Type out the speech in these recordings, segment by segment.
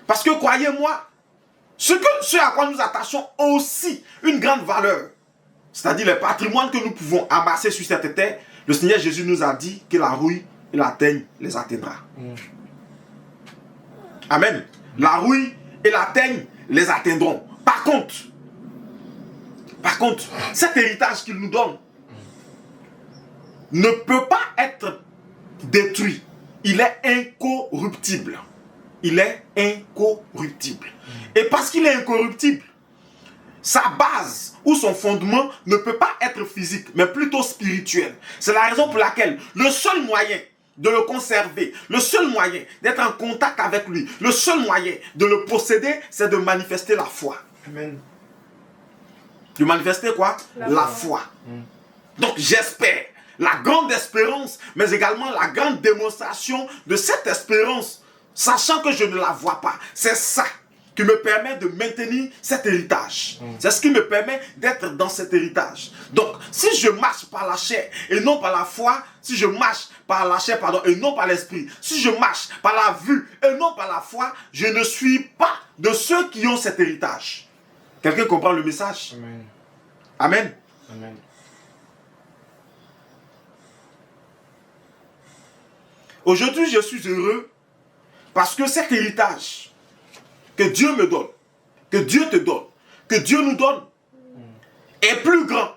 Parce que croyez-moi, ce à quoi nous attachons aussi une grande valeur, c'est-à-dire les patrimoines que nous pouvons amasser sur cette terre, le Seigneur Jésus nous a dit que la rouille et la teigne les atteindra. Amen. La rouille et la teigne les atteindront. Par contre, cet héritage qu'il nous donne ne peut pas être détruit. Il est incorruptible. Il est incorruptible. Et parce qu'il est incorruptible, sa base ou son fondement ne peut pas être physique, mais plutôt spirituel. C'est la raison pour laquelle le seul moyen de le conserver, le seul moyen d'être en contact avec lui, le seul moyen de le posséder, c'est de manifester la foi. Amen. De manifester quoi? La foi. Donc j'espère la grande espérance, mais également la grande démonstration de cette espérance, sachant que je ne la vois pas. C'est ça qui me permet de maintenir cet héritage. C'est ce qui me permet d'être dans cet héritage. Donc, si je marche par la chair et non par la foi, si je marche par la chair, et non par l'esprit, si je marche par la vue et non par la foi, je ne suis pas de ceux qui ont cet héritage. Quelqu'un comprend le message? Amen. Amen. Amen. Aujourd'hui, je suis heureux parce que cet héritage que Dieu me donne, que Dieu te donne, que Dieu nous donne, est plus grand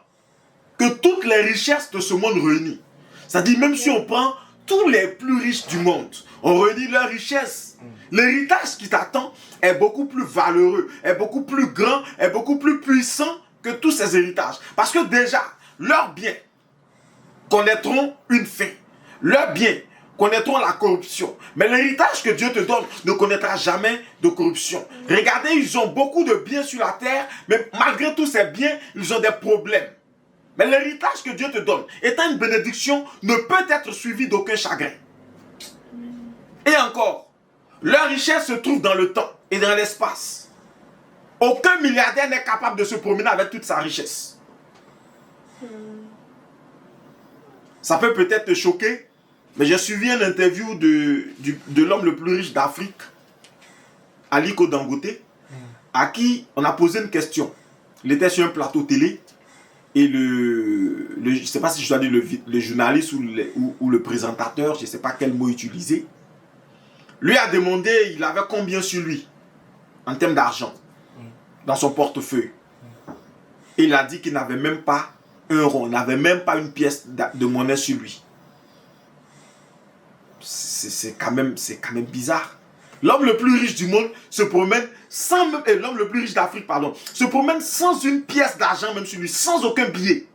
que toutes les richesses de ce monde réunies. C'est-à-dire, même si on prend tous les plus riches du monde, on réunit leurs richesses, l'héritage qui t'attend est beaucoup plus valeureux, est beaucoup plus grand, est beaucoup plus puissant que tous ces héritages. Parce que déjà, leurs biens connaîtront une fin. Leurs biens connaîtront la corruption. Mais l'héritage que Dieu te donne ne connaîtra jamais de corruption. Regardez, ils ont beaucoup de biens sur la terre, mais malgré tous ces biens, ils ont des problèmes. Mais l'héritage que Dieu te donne, étant une bénédiction, ne peut être suivi d'aucun chagrin. Et encore, leur richesse se trouve dans le temps et dans l'espace. Aucun milliardaire n'est capable de se promener avec toute sa richesse. Ça peut peut-être te choquer, mais j'ai suivi une interview de l'homme le plus riche d'Afrique, Aliko Dangote, à qui on a posé une question. Il était sur un plateau télé et je ne sais pas si je dois dire le journaliste ou le présentateur, je ne sais pas quel mot utiliser, lui a demandé il avait combien sur lui en termes d'argent dans son portefeuille. Et il a dit qu'il n'avait même pas un rond, il n'avait même pas une pièce de monnaie sur lui. C'est quand même bizarre. L'homme le plus riche du monde se promène sans même, l'homme le plus riche d'Afrique, pardon, se promène sans une pièce d'argent même sur lui, sans aucun billet.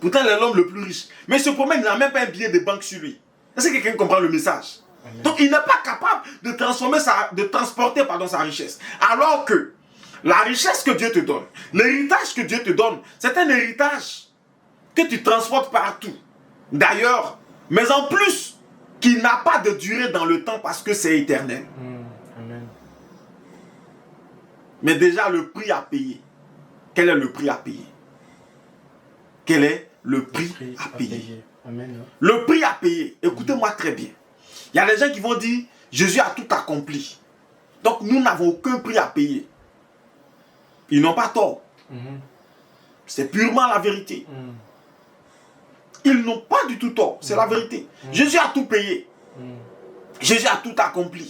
Pourtant, il est l'homme le plus riche. Mais il se promène, il n'a même pas un billet de banque sur lui. Est-ce que quelqu'un comprend le message? Donc, il n'est pas capable de transporter sa richesse. Alors que la richesse que Dieu te donne, l'héritage que Dieu te donne, c'est un héritage que tu transportes partout. D'ailleurs, mais en plus, qui n'a pas de durée dans le temps parce que c'est éternel. Amen. Mais déjà, le prix à payer. Quel est le prix à payer? Quel est le prix à payer? Amen. Le prix à payer, écoutez-moi très bien. Il y a des gens qui vont dire, Jésus a tout accompli. Donc, nous n'avons aucun prix à payer. Ils n'ont pas tort. C'est purement la vérité. Ils n'ont pas du tout tort. C'est la vérité. Jésus a tout payé. Jésus a tout accompli.